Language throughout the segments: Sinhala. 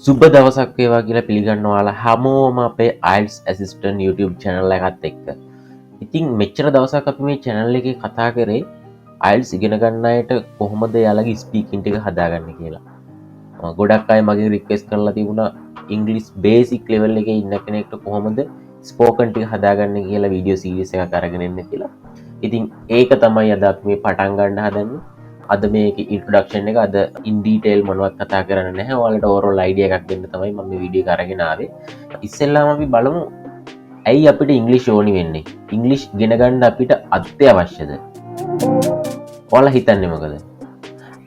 සුබ දවසක් වේවා කියලා පිළිගන්න ඔයාලා හැමෝම අපේ IELTS assistant YouTube channel එකත් එක්ක. ඉතින් මෙච්චර දවසක් අපි මේ channel එකේ කතා කරේ IELTS ඉගෙන ගන්න අයට කොහොමද යාළගේ ස්පීකින් ටික හදාගන්නේ කියලා. ගොඩක් අය මගෙන් රික්වෙස්ට් කරලා තිබුණා English basic level එකේ ඉන්න කෙනෙක්ට කොහොමද spoken ටික හදාගන්නේ කියලා වීඩියෝ සීරීස් එකක් අරගෙන එන්න කියලා. ඉතින් ඒක තමයි අද අපි මේ පටන් ගන්න හදන්නේ. අද මේක ඉන්ට්‍රොඩක්ෂන් එක අද ඉන් ඩීටේල් මොනවත් කතා කරන්න නැහැ. ඔයාලට ඕවරෝල් අයිඩියා එකක් දෙන්න තමයි මම මේ වීඩියෝ එක අරගෙන ආවේ. ඉස්සෙල්ලාම අපි බලමු ඇයි අපිට ඉංග්‍රීසි ඕනි වෙන්නේ? ඉංග්‍රීසි ඉගෙන ගන්න අපිට අත්‍යවශ්‍යද? ඔයාලා හිතන්නේ මොකද?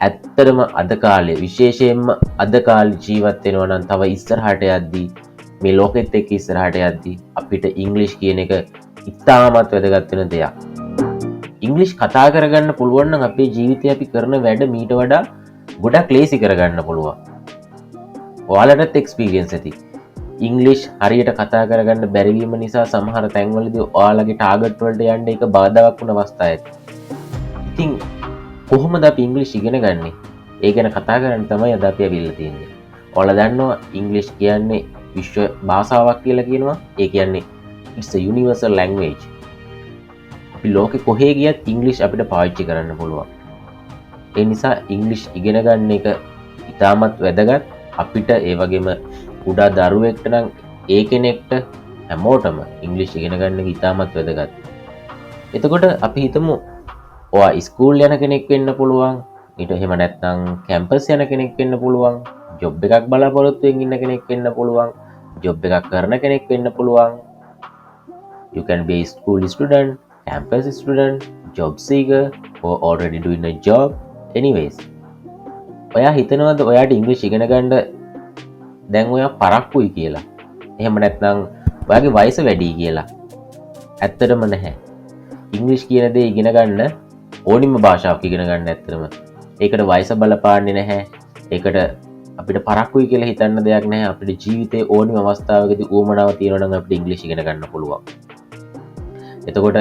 ඇත්තටම අද කාලේ විශේෂයෙන්ම අද කාලේ ජීවත් වෙනවා නම් තව ඉස්සරහට යද්දී මේ ලෝකෙත් එක්ක ඉස්සරහට යද්දී අපිට ඉංග්‍රීසි කියන එක ඉතාමත් වැදගත් වෙන දෙයක්. ඉංග්‍රීසි කතා කරගන්න පුළුවන් නම් අපේ ජීවිතේ අපි කරන වැඩ මීට වඩා ගොඩක් ලේසි කරගන්න පුළුවන්. ඔයාලටත් එක්ස්පීරියන්ස් ඇති. ඉංග්‍රීසි හරියට කතා කරගන්න බැරි වීම නිසා සමහර තැන්වලදී ඔයාලගේ ටාගට් වලට යන්න ඒක බාධාවක් වුණ අවස්ථා ඇති. ඉතින් කොහොමද අපි ඉංග්‍රීසි ඉගෙන ගන්නේ? ඒ ගැන කතා කරන්න තමයි අද අපි අවිල්ල තියෙන්නේ. ඔයාලා දන්නවා ඉංග්‍රීසි කියන්නේ විශ්ව භාෂාවක් කියලා කියනවා. ඒ කියන්නේ it's a universal language. අපි ලෝකෙ කොහේ ගියත් ඉංග්‍රීසි අපිට පාවිච්චි කරන්න පුළුවන්. ඒ නිසා ඉංග්‍රීසි ඉගෙන ගන්න එක ඉතාමත් වැදගත්. අපිට ඒ වගේම කුඩා දරුවෙක්ට නම් ඒ කෙනෙක්ට හැමෝටම ඉංග්‍රීසි ඉගෙන ගන්න එක ඉතාමත් වැදගත්. එතකොට අපි හිතමු ඔයා ස්කූල් යන කෙනෙක් වෙන්න පුළුවන්. ඊට එහෙම නැත්නම් කැම්පස් යන කෙනෙක් වෙන්න පුළුවන්. ජොබ් එකක් බලාපොරොත්තුෙන් ඉන්න කෙනෙක් වෙන්න පුළුවන්. ජොබ් එකක් කරන කෙනෙක් වෙන්න පුළුවන්. You can be a school student, campus student, job seeker, or already doing a job. Anyways, ඔයා හිතනවද ඔයාට ඉංග්‍රීසි ඉගෙන ගන්න දැන් ඔයා පරක්කුයි කියලා? එහෙම නැත්නම් ඔයාගේ වයස වැඩි කියලා? ඇත්තටම නැහැ. ඉංග්‍රීසි කියන දේ ඉගෙන ගන්න ඕනිම භාෂාවක් ඉගෙන ගන්න ඇත්තටම. ඒකට වයස බලපාන්නේ නැහැ. ඒකට අපිට පරක්කුයි කියලා හිතන්න දෙයක් නැහැ. අපිට ජීවිතේ ඕනිම අවස්ථාවකදී උවමනාව තියෙනවා නම් අපිට ඉංග්‍රීසි ඉගෙන ගන්න පුළුවන්. එතකොට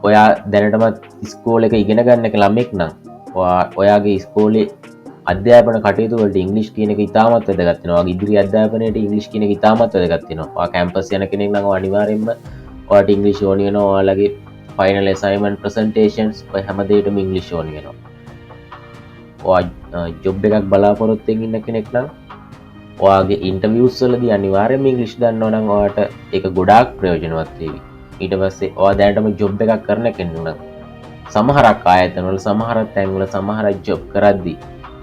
ඔයා දැනටමත් ඉස්කෝලේ එක ඉගෙන ගන්න එක ළමෙක් නම් ඔයාගේ ඉස්කෝලේ අධ්‍යාපන කටයුතු වලට ඉංග්‍රීසි කියන එක ඉතාමත් වැදගත් වෙනවා. ඔයාගේ ඉදිරි අධ්‍යාපනයේට ඉංග්‍රීසි කියන එක ඉතාමත් වැදගත් වෙනවා. ඔයා කැම්පස් යන කෙනෙක් නම් අනිවාර්යයෙන්ම ඔයාට ඉංග්‍රීසි ඕනි වෙනවා. ඔයාලගේ ෆයිනල් අසයින්මන්ට් ප්‍රසන්ටේෂන්ස් ඔය හැම දෙයකටම ඉංග්‍රීසි ඕනි වෙනවා. ඔයා ජොබ් එකක් බලාපොරොත්තුෙන් ඉන්න කෙනෙක් නම් ඔයාගේ ඉන්ටර්වියුස් වලදී අනිවාර්යයෙන්ම ඉංග්‍රීසි දන්නවා නම් ඔයාට ඒක ගොඩාක් ප්‍රයෝජනවත් වෙවි. ඊට පස්සේ ඔයා දැනටම ජොබ් එකක් කරන කෙනෙක් නම් සමහරක් ආයතනවල සමහර තැන්වල සමහර ජොබ් කරද්දී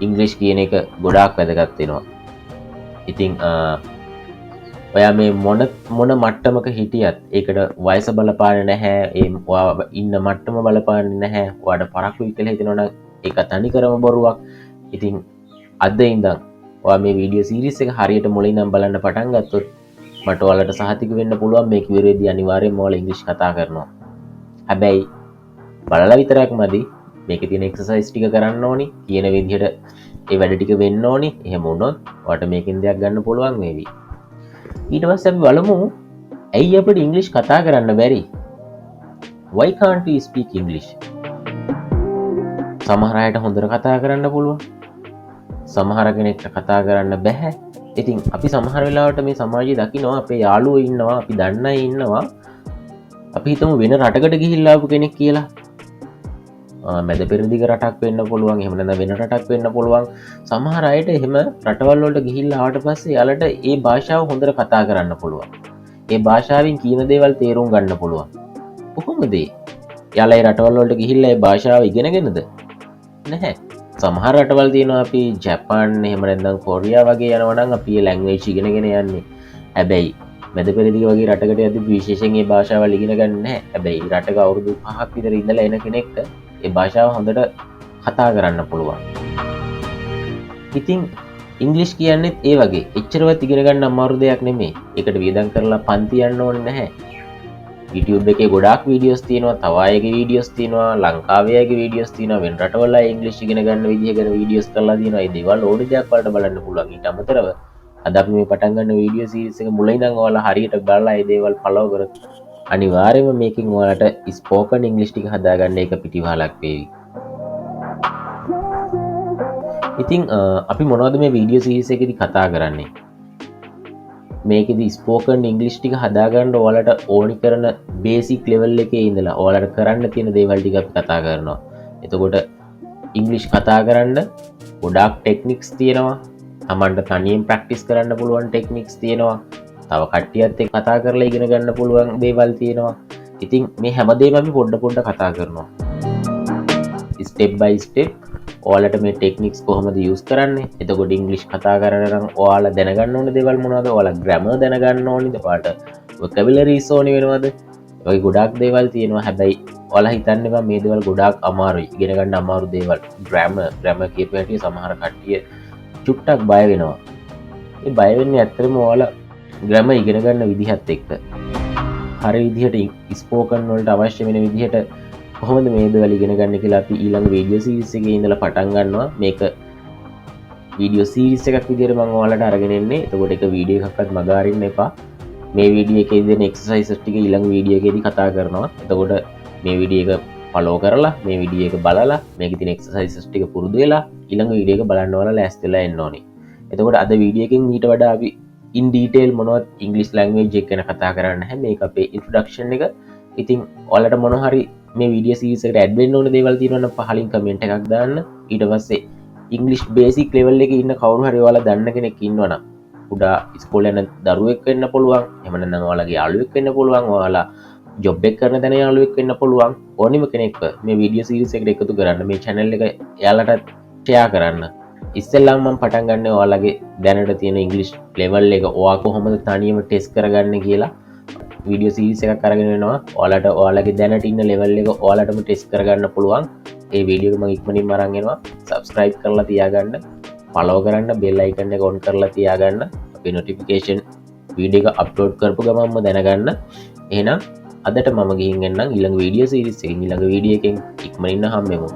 ඉංග්‍රීසි කියන එක ගොඩාක් වැදගත් වෙනවා. ඉතින් ඔයා මේ මොන මට්ටමක හිටියත් ඒකට වයස බලපාන්නේ නැහැ. ඒ ඔයා ඉන්න මට්ටම බලපාන්නේ නැහැ. ඔයාට පරක්කුයි කියලා හිතනවා නම් ඒක තනිකරම බොරුවක්. ඉතින් අද ඉඳන් ඔයා මේ වීඩියෝ සීරීස් එක හරියට මුලින් ඉඳන් බලන්න පටන් ගත්තොත් මට ඔයාලට සහතික වෙන්න පුළුවන් මේක ඉවරෙදී අනිවාර්යයෙන්ම ඔයාලා ඉංග්‍රීසි කතා කරනවා. හැබැයි බලලා විතරක් මදි. මේකේ තියෙන එක්සර්සයිස් ටික කරන්න ඕනි. කියන විදිහට ඒ වැඩ ටික වෙන්න ඕනි. එහෙම වුණොත් ඔයාලට මේකෙන් දෙයක් ගන්න පුළුවන් වේවි. ඊට පස්සේ අපි බලමු ඇයි අපිට ඉංග්‍රීසි කතා කරන්න බැරි? Why can't we speak English? සමහර අයට හොඳට කතා කරන්න පුළුවන්. සමහර කෙනෙක්ට කතා කරන්න බැහැ. ඉතින් අපි සමහර වෙලාවට මේ සමාජයේ දකිනවා අපේ යාළුවෝ ඉන්නවා, අපි දන්න අය ඉන්නවා. අපි හිතමු වෙන රටකට ගිහිල්ලා ආපු කෙනෙක් කියලා. මැද පෙරදිග රටක් වෙන්න පුළුවන්. එහෙම නැත්නම් වෙන රටක් වෙන්න පුළුවන්. සමහර අයට එහෙම රටවල් වලට ගිහිල්ලා ආවට පස්සේ යාලට ඒ භාෂාව හොඳට කතා කරන්න පුළුවන්. ඒ භාෂාවෙන් කියන දේවල් තේරුම් ගන්න පුළුවන්. කොහොමද ඒ? යාලා ඒ රටවල් වලට ගිහිල්ලා ඒ භාෂාව ඉගෙනගෙනද? නැහැ. සමහර රටවල් තියෙනවා අපි ජපාන් එහෙම නැත්නම් කොරියා වගේ යනවා නම් අපි ඒ ලැන්ග්වේජ් ඉගෙනගෙන යන්නේ. හැබැයි මැද පෙරදිග වගේ රටකට යද්දී විශේෂයෙන් ඒ භාෂාවල් ඉගෙන ගන්න නැහැ. හැබැයි රටක අවුරුදු 5ක් විතර ඉඳලා එන කෙනෙක්ට ඒ භාෂාව හොඳට කතා කරන්න පුළුවන්. ඉතින් ඉංග්‍රීසි කියන්නේත් ඒ වගේ. එච්චරවත් ඉගෙන ගන්න අමාරු දෙයක් නෙමෙයි. ඒකට වියදම් කරලා පන්ති යන්න ඕනේ නැහැ. YouTube එකේ ගොඩාක් වීඩියෝස් තියෙනවා. තව අයගේ වීඩියෝස් තියෙනවා. ලංකාවේ අයගේ වීඩියෝස් තියෙනවා. වෙන රටවල අය ඉංග්‍රීසි ඉගෙන ගන්න විදිහ ගැන වීඩියෝස් කරලා තියෙනවා. ඒ දේවල් ඕනේ දෙයක් වලට බලන්න පුළුවන්. ඊට අමතරව අද අපි මේ පටන් ගන්න වීඩියෝ සීරීස් එක මුලින් ඉඳන් ඔයාලා හරියට බලලා ඒ දේවල් ෆලෝ කරොත් අනිවාර්යයෙන්ම මේකෙන් ඔයාලට ස්පෝකන් ඉංග්‍රීසි ටික හදාගන්න එක පිටිවහලක් වේවි. ඉතිං අපි මොනවද මේ වීඩියෝ සීරිස් එකේදී කතා කරන්නේ? මේකෙදි ස්පෝකන් ඉංග්ලිෂ් ටික හදාගන්න ඔයාලට ඕනි කරන බේසික් ලෙවල් එකේ ඉඳලා ඔයාලට කරන්න තියෙන දේවල් ටික අපි කතා කරනවා. එතකොට ඉංග්ලිෂ් කතා කරන්න ගොඩාක් ටෙක්නික්ස් තියෙනවා. තමන්ට තනියෙන් ප්‍රැක්ටිස් කරන්න පුළුවන් ටෙක්නික්ස් තියෙනවා. තව කට්ටියත් එක්ක කතා කරලා ඉගෙන ගන්න පුළුවන් දේවල් තියෙනවා. ඉතින් මේ හැමදේම අපි පොඩ කතා කරනවා. ස්ටෙප් බයි ස්ටෙප් ඔයාලට මේ ටෙක්නික්ස් කොහොමද යූස් කරන්නේ? එතකොට ඉංග්ලිෂ් කතා කරන නම් ඔයාලා දැනගන්න ඕන දේවල් මොනවද? ඔයාලා ග්‍රැමර් දැනගන්න ඕනිද? ඔයාලට වොකැබුලරිස් ඕනි වෙනවද? ඔය ගොඩාක් දේවල් තියෙනවා. හැබැයි ඔයාලා හිතන්න එපා මේ දේවල් ගොඩාක් අමාරුයි. ඉගෙන ගන්න අමාරු දේවල්. ග්‍රැමර් කියපු හැටි සමහර කට්ටිය චුට්ටක් බය වෙනවා. ඒ බය වෙන්නේ ඇත්තටම ඔයාලා ග්‍රැමර් ඉගෙන ගන්න විදිහත් එක්ක. හරි විදිහට ස්පෝකන් වලට අවශ්‍ය වෙන විදිහට කොහොමද මේ දේවල් ඉගෙන ගන්න කියලා අපි ඊළඟ වීඩියෝ සීරීස් එකේ ඉඳලා පටන් ගන්නවා. මේක වීඩියෝ සීරීස් එකක් විදිහට මම ඔයාලට අරගෙන එන්නේ. එතකොට එක වීඩියෝ එකක්වත් මග අරින්න එපා. මේ වීඩියෝ එකේ දෙන එක්සර්සයිසස් ටික ඊළඟ වීඩියෝ එකේදී කතා කරනවා. එතකොට මේ වීඩියෝ එක ෆලෝ කරලා මේ වීඩියෝ එක බලලා මේකේ තියෙන එක්සර්සයිසස් ටික පුරුදු වෙලා ඊළඟ වීඩියෝ එක බලන්න ඕන ලෑස්තිලා එන්න ඕනේ. එතකොට අද වීඩියෝ එකෙන් ඊට වඩා අපි ඉන් ඩීටේල් මොනවද ඉංග්‍රීසි ලැන්ග්වේජ් එක ගැන කතා කරන්න නැහැ. මේක අපේ ඉන්ට්‍රොඩක්ෂන් එක. ඉතින් ඔයාලට මොන හරි මේ වීඩියෝ සීරීස් එකට ඇඩ් වෙන්න ඕන දේවල් තියෙනවා නම් පහලින් කමෙන්ට් එකක් දාන්න. ඊට පස්සේ ඉංග්‍රීසි බේසික් ලෙවල් එකේ ඉන්න කවුරු හරි ඔයාලා දන්න කෙනෙක් ඉන්නවනම් කුඩා ඉස්කෝලේ යන දරුවෙක් වෙන්න පුළුවන්. එහෙම නැත්නම් ඔයාලගේ යාළුවෙක් වෙන්න පුළුවන්. ඔයාලා ජොබ් එක කරන තැන යාළුවෙක් වෙන්න පුළුවන්. ඕනිම කෙනෙක්ව මේ වීඩියෝ සීරීස් එකට එකතු කරන්න. මේ channel එක එයාලට ෂෙයා කරන්න. ඉස්සෙල්ලාම මම පටන් ගන්න ඔයාලගේ දැනට තියෙන ඉංග්‍රීසි ලෙවල් එක ඔයා කොහොමද තනියම ටෙස්ට් කරගන්නේ කියලා වීඩියෝ සීරීස් එකක් අරගෙන එනවා. ඔයාලට ඔයාලගේ දැනට ඉන්න ලෙවල් එක ඔයාලටම ටෙස්ට් කරගන්න පුළුවන්. ඒ වීඩියෝ එක මම ඉක්මනින්ම අරන් එනවා. subscribe කරලා තියාගන්න, follow කරන්න, bell icon එක on කරලා තියාගන්න. අපේ notification වීඩියෝ එක upload කරපු ගමන්ම දැනගන්න. එහෙනම් අදට මම ගිහින් එන්නම් ඊළඟ වීඩියෝ සීරීස් එකකින් ඊළඟ වීඩියෝ එකෙන් ඉක්මනින්ම හම්බෙමු.